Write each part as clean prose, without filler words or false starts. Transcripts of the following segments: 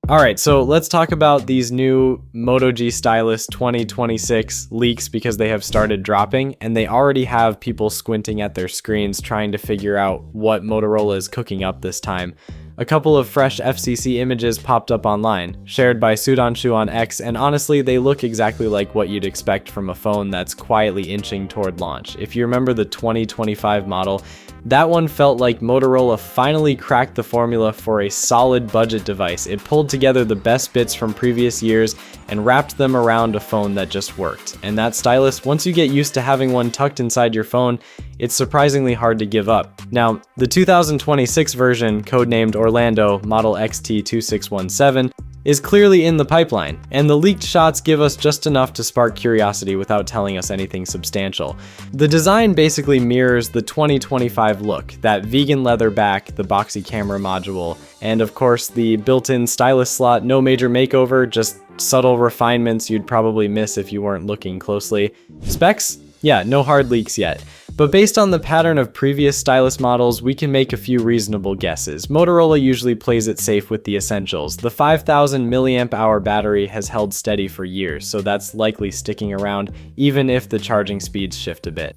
Alright, so let's talk about these new Moto G Stylus 2026 leaks because they have started dropping and they already have people squinting at their screens trying to figure out what Motorola is cooking up this time. A couple of fresh FCC images popped up online, shared by Sudanshu on X, and honestly, they look exactly like what you'd expect from a phone that's quietly inching toward launch. If you remember the 2025 model, that one felt like Motorola finally cracked the formula for a solid budget device. It pulled together the best bits from previous years and wrapped them around a phone that just worked. And that stylus, once you get used to having one tucked inside your phone, it's surprisingly hard to give up. Now, the 2026 version, codenamed Orlando Model XT2617, is clearly in the pipeline, and the leaked shots give us just enough to spark curiosity without telling us anything substantial. The design basically mirrors the 2025 look, that vegan leather back, the boxy camera module, and of course the built-in stylus slot, no major makeover, just subtle refinements you'd probably miss if you weren't looking closely. Specs? Yeah, no hard leaks yet. But based on the pattern of previous stylus models, we can make a few reasonable guesses. Motorola usually plays it safe with the essentials. The 5000 mAh battery has held steady for years, so that's likely sticking around even if the charging speeds shift a bit.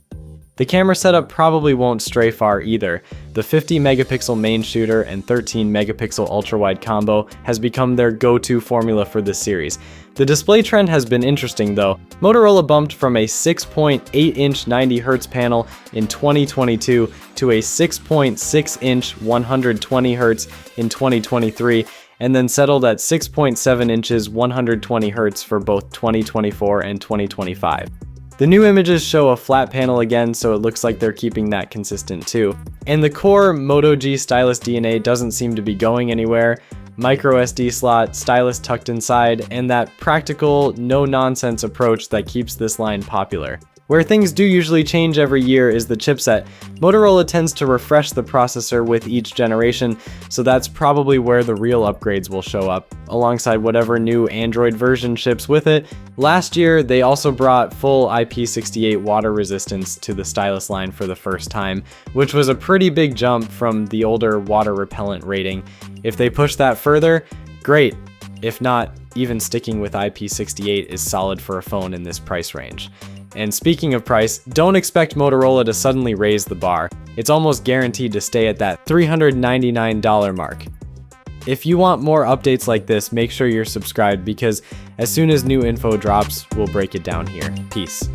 The camera setup probably won't stray far either. The 50 megapixel main shooter and 13 megapixel ultra-wide combo has become their go-to formula for this series. The display trend has been interesting though. Motorola bumped from a 6.8-inch 90Hz panel in 2022 to a 6.6-inch 120Hz in 2023, and then settled at 6.7 inches 120Hz for both 2024 and 2025. The new images show a flat panel again, so it looks like they're keeping that consistent too. And the core Moto G Stylus DNA doesn't seem to be going anywhere. Micro SD slot, stylus tucked inside, and that practical, no-nonsense approach that keeps this line popular. Where things do usually change every year is the chipset. Motorola tends to refresh the processor with each generation, so that's probably where the real upgrades will show up, alongside whatever new Android version ships with it. Last year, they also brought full IP68 water resistance to the stylus line for the first time, which was a pretty big jump from the older water repellent rating. If they push that further, great. If not, even sticking with IP68 is solid for a phone in this price range. And speaking of price, don't expect Motorola to suddenly raise the bar. It's almost guaranteed to stay at that $399 mark. If you want more updates like this, make sure you're subscribed because as soon as new info drops, we'll break it down here. Peace.